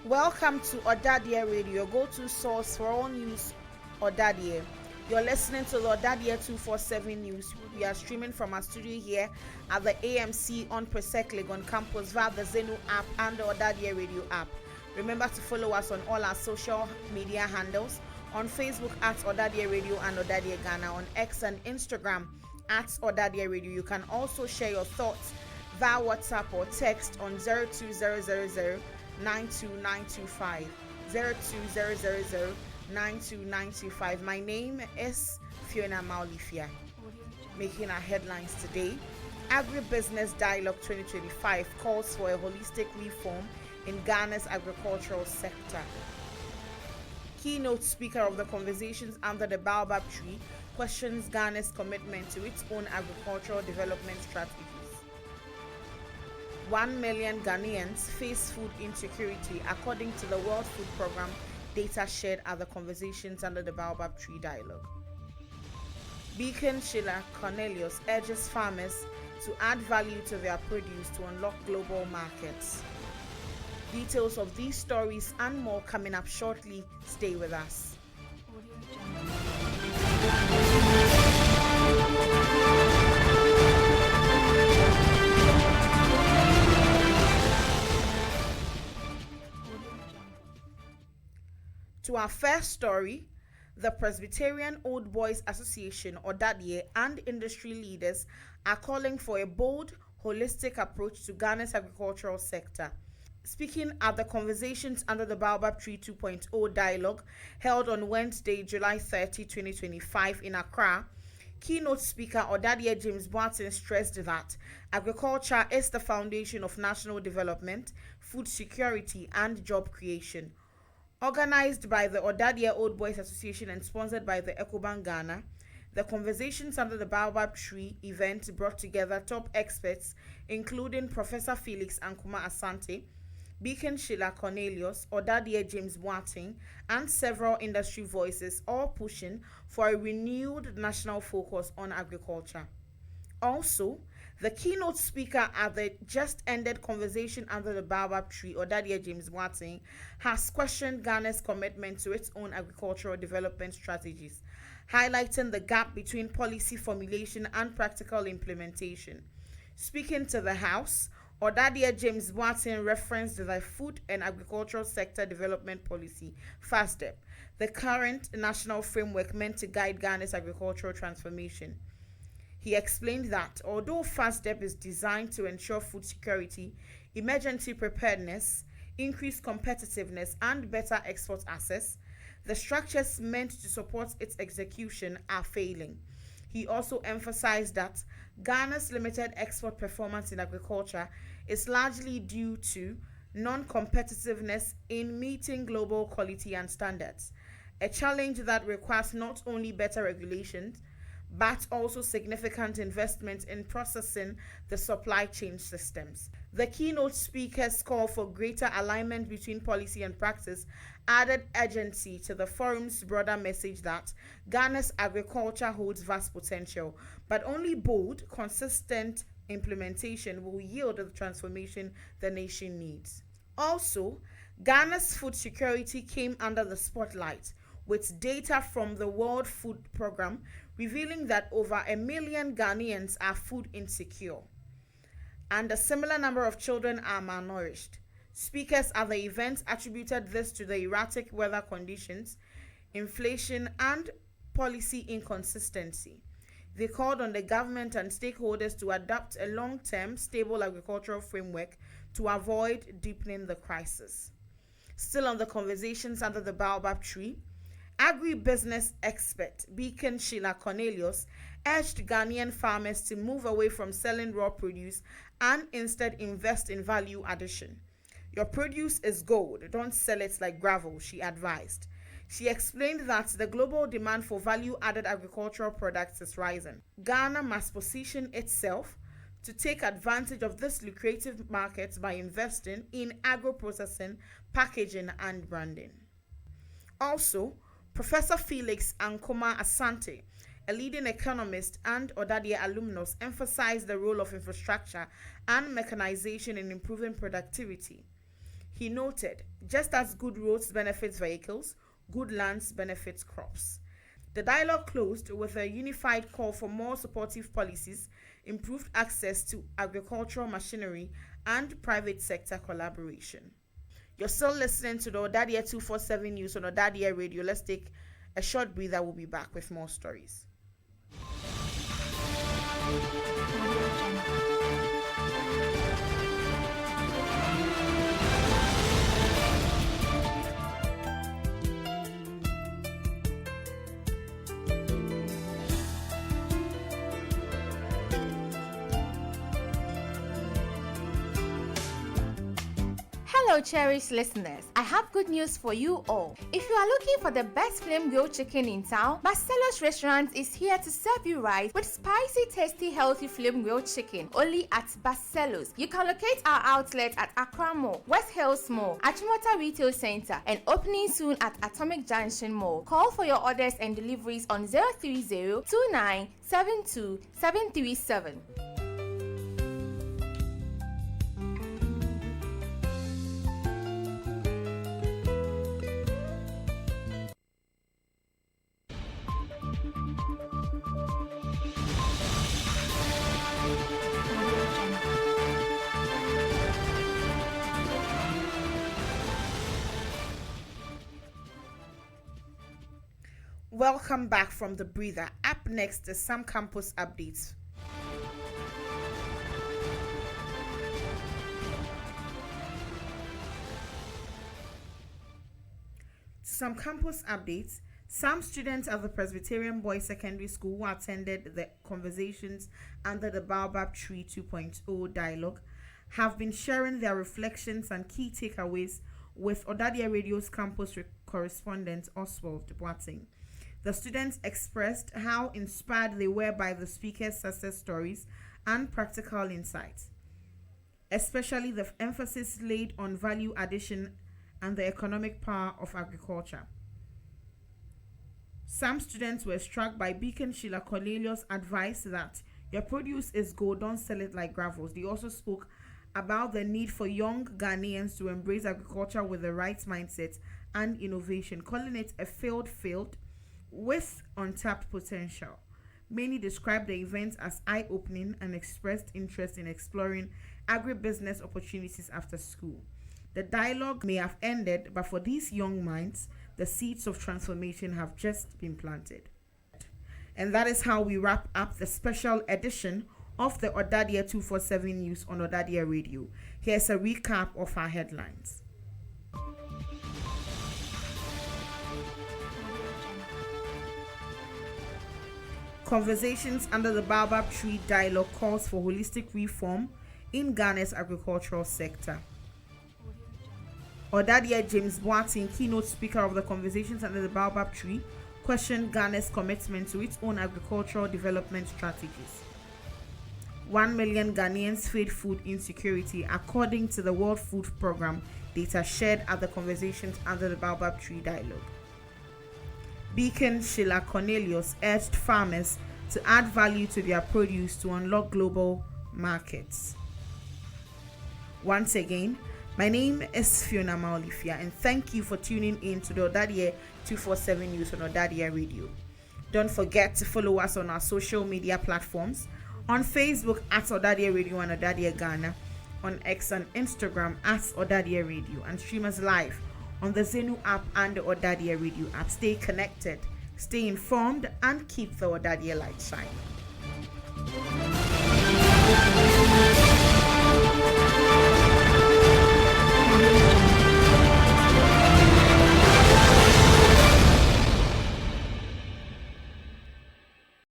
Welcome to ỌDADEƐ Radio, your go-to source for all news ỌDADEƐ. You're listening to the ỌDADEƐ 247 News. We are streaming from our studio here at the AMC on Presec Legon campus via the Zenu app and the ỌDADEƐ Radio app. Remember to follow us on all our social media handles, on Facebook at ỌDADEƐ Radio and ỌDADEƐ Ghana, on X and Instagram at ỌDADEƐ Radio. You can also share your thoughts via WhatsApp or text on 02000 92925 02000 92925. My name is Fiona Maulifia. Making our headlines today: Agribusiness Dialogue 2025 calls for a holistic reform in Ghana's agricultural sector. Keynote speaker of the conversations under the baobab tree questions Ghana's commitment to its own agricultural development strategies. 1 million Ghanaians face food insecurity, according to the World Food Programme data shared at the conversations under the Baobab Tree Dialogue. Beacon Sheila Cornelius urges farmers to add value to their produce to unlock global markets. Details of these stories and more coming up shortly. Stay with us. To our first story, the Presbyterian Old Boys Association, ỌDADEƐ, and industry leaders are calling for a bold, holistic approach to Ghana's agricultural sector. Speaking at the conversations under the Baobab Tree 2.0 dialogue held on Wednesday, July 30, 2025 in Accra, keynote speaker ỌDADEƐ James Boateng stressed that agriculture is the foundation of national development, food security, and job creation. Organized by the ỌDADEƐ Old Boys Association and sponsored by the EcoBank Ghana, the Conversations Under the Baobab Tree event brought together top experts including Professor Felix Ankuma Asante, Beacon Sheila Cornelius, ỌDADEƐ James Boateng, and several industry voices, all pushing for a renewed national focus on agriculture. Also, the keynote speaker at the just-ended conversation under the Baobab Tree, ỌDADEƐ James Boateng, has questioned Ghana's commitment to its own agricultural development strategies, highlighting the gap between policy formulation and practical implementation. Speaking to the House, ỌDADEƐ James Boateng referenced the Food and Agricultural Sector Development Policy, FASDEP, the current national framework meant to guide Ghana's agricultural transformation. He explained that although FASDEP is designed to ensure food security, emergency preparedness, increased competitiveness, and better export access, the structures meant to support its execution are failing. He also emphasized that Ghana's limited export performance in agriculture is largely due to non-competitiveness in meeting global quality and standards, a challenge that requires not only better regulations, but also significant investment in processing the supply chain systems. The keynote speakers call for greater alignment between policy and practice, added urgency to the forum's broader message that Ghana's agriculture holds vast potential, but only bold, consistent implementation will yield the transformation the nation needs. Also, Ghana's food security came under the spotlight, with data from the World Food Programme revealing that over 1 million Ghanaians are food insecure, and a similar number of children are malnourished. Speakers at the event attributed this to the erratic weather conditions, inflation, and policy inconsistency. They called on the government and stakeholders to adopt a long-term, stable agricultural framework to avoid deepening the crisis. Still on the conversations under the Baobab Tree, agribusiness expert Beacon Sheila Cornelius urged Ghanaian farmers to move away from selling raw produce and instead invest in value addition. Your produce is gold, don't sell it like gravel, she advised. She explained that the global demand for value-added agricultural products is rising. Ghana must position itself to take advantage of this lucrative market by investing in agro-processing, packaging, and branding. Also, Professor Felix Ankoma Asante, a leading economist and ỌDADEɛ alumnus, emphasized the role of infrastructure and mechanization in improving productivity. He noted, just as good roads benefits vehicles, good lands benefits crops. The dialogue closed with a unified call for more supportive policies, improved access to agricultural machinery, and private sector collaboration. You're still listening to the ỌDADEɛ 247 news on ỌDADEɛ Radio. Let's take a short breather. We'll be back with more stories. Hello, cherished listeners. I have good news for you all. If you are looking for the best flame grilled chicken in town, Barcelos Restaurant is here to serve you right with spicy, tasty, healthy flame grilled chicken only at Barcelos. You can locate our outlet at Accra Mall, West Hills Mall, Achimota Retail Center, and opening soon at Atomic Junction Mall. Call for your orders and deliveries on 030 29 72 737. Welcome back from the breather. Up next is some campus updates. Some campus updates. Some students at the Presbyterian Boys Secondary School who attended the Conversations Under the Baobab Tree 2.0 dialogue have been sharing their reflections and key takeaways with ỌDADEɛ Radio's campus correspondent Oswald Boateng. The students expressed how inspired they were by the speaker's success stories and practical insights, especially the emphasis laid on value addition and the economic power of agriculture. Some students were struck by Beacon Sheila Cornelius' advice that your produce is gold, don't sell it like gravels. They also spoke about the need for young Ghanaians to embrace agriculture with the right mindset and innovation, calling it a field with untapped potential. Many described the event as eye-opening and expressed interest in exploring agribusiness opportunities after school. The dialogue may have ended, but for these young minds, the seeds of transformation have just been planted. And that is how we wrap up the special edition of the ỌDADEɛ 247 news on ỌDADEɛ Radio. Here's a recap of our headlines. Conversations Under the Baobab Tree dialogue calls for holistic reform in Ghana's agricultural sector. ỌDADEɛ James Boateng, keynote speaker of the Conversations Under the Baobab Tree, questioned Ghana's commitment to its own agricultural development strategies. 1 million Ghanaians face food insecurity, according to the World Food Programme data shared at the Conversations Under the Baobab Tree dialogue. Beacon Sheila Cornelius urged farmers to add value to their produce to unlock global markets. Once again, my name is Fiona Maolifia, and thank you for tuning in to the ỌDADEɛ 247 news on ỌDADEɛ Radio. Don't forget to follow us on our social media platforms, on Facebook at ỌDADEɛ Radio and ỌDADEɛ Ghana, on X and Instagram at ỌDADEɛ Radio, and stream us live on the Zenu app and the ỌDADEɛ Radio app. Stay connected, stay informed, and keep the ỌDADEɛ light shining.